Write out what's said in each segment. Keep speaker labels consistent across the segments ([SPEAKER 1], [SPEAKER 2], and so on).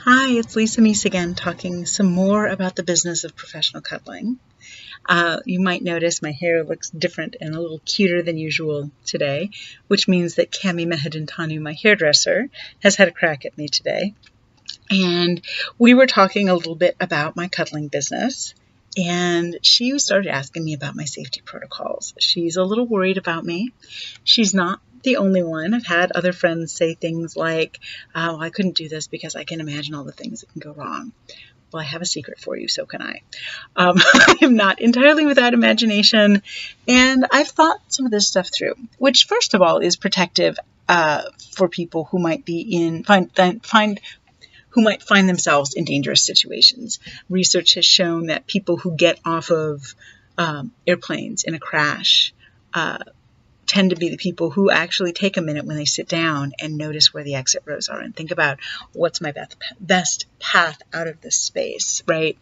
[SPEAKER 1] Hi, it's Lisa Meese again, talking some more about the business of professional cuddling. You might notice my hair looks different and a little cuter than usual today, which means that Cami Mahadintanu, my hairdresser, has had a crack at me today. And we were talking a little bit about my cuddling business, and she started asking me about my safety protocols. She's a little worried about me. She's not the only one. I've had other friends say things like, well, I couldn't do this because I can imagine all the things that can go wrong. Well, I have a secret for you, so can I. I am not entirely without imagination, and I've thought some of this stuff through, which first of all is protective for people who might be who might find themselves in dangerous situations. Research has shown that people who get off of airplanes in a crash tend to be the people who actually take a minute when they sit down and notice where the exit rows are and think about what's my best path out of this space, right?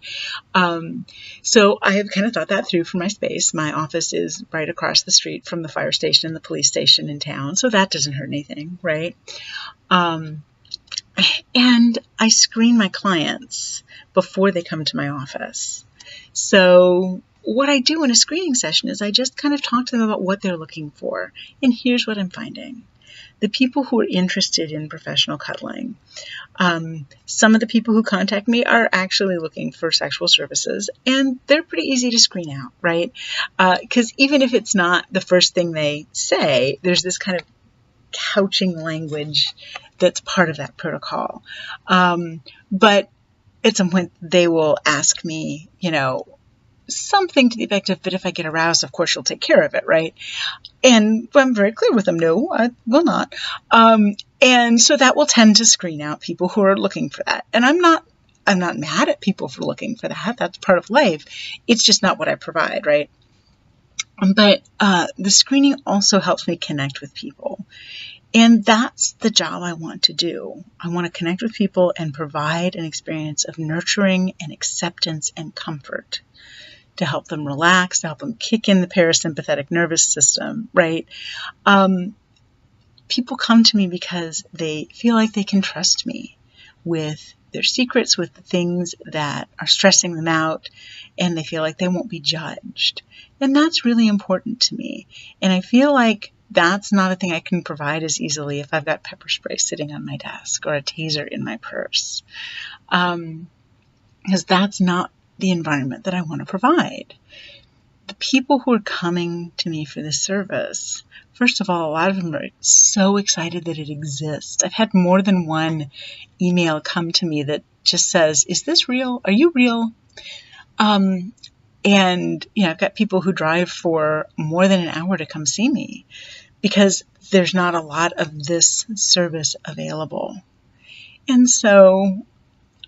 [SPEAKER 1] So I have kind of thought that through for my space. My office is right across the street from the fire station and the police station in town, so that doesn't hurt anything, right? And I screen my clients before they come to my office. So what I do in a screening session is I just kind of talk to them about what they're looking for. And here's what I'm finding. The people who are interested in professional cuddling, some of the people who contact me are actually looking for sexual services, and they're pretty easy to screen out, right? Because even if it's not the first thing they say, there's this kind of couching language that's part of that protocol. But at some point they will ask me, something to the effect of, but if I get aroused, of course you'll take care of it, right? And I'm very clear with them, no, I will not. And so that will tend to screen out people who are looking for that. And I'm not mad at people for looking for that. That's part of life. It's just not what I provide, right? But the screening also helps me connect with people. And that's the job I want to do. I want to connect with people and provide an experience of nurturing and acceptance and comfort to help them relax, to help them kick in the parasympathetic nervous system, right? People come to me because they feel like they can trust me with their secrets, with the things that are stressing them out, and they feel like they won't be judged. And that's really important to me. And I feel like that's not a thing I can provide as easily if I've got pepper spray sitting on my desk or a taser in my purse, because that's not the environment that I want to provide. The people who are coming to me for this service, first of all, a lot of them are so excited that it exists. I've had more than one email come to me that just says, is this real? Are you real? And, I've got people who drive for more than an hour to come see me because there's not a lot of this service available. And so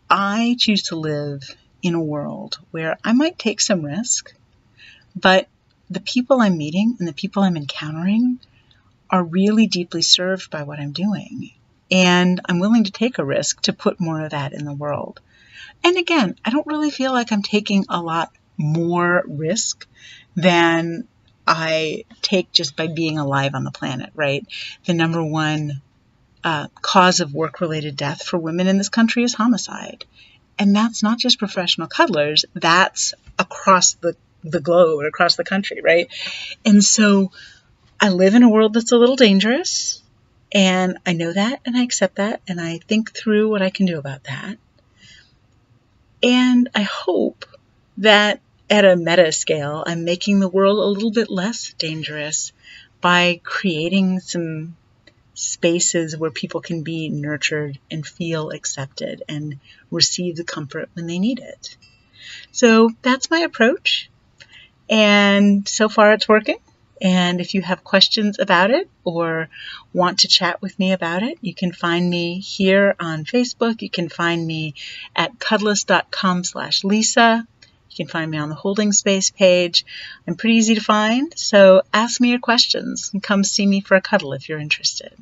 [SPEAKER 1] I choose to live in a world where I might take some risk, but the people I'm meeting and the people I'm encountering are really deeply served by what I'm doing. And I'm willing to take a risk to put more of that in the world. And again, I don't really feel like I'm taking a lot more risk than I take just by being alive on the planet, right? The number one cause of work-related death for women in this country is homicide. And that's not just professional cuddlers, that's across the globe, across the country, right? And so I live in a world that's a little dangerous, and I know that, and I accept that, and I think through what I can do about that. And I hope that at a meta scale, I'm making the world a little bit less dangerous by creating some spaces where people can be nurtured and feel accepted and receive the comfort when they need it. So that's my approach. And so far it's working. And if you have questions about it or want to chat with me about it, you can find me here on Facebook. You can find me at cuddlist.com/Lisa. You can find me on the Holding Space page. I'm pretty easy to find, so ask me your questions and come see me for a cuddle if you're interested.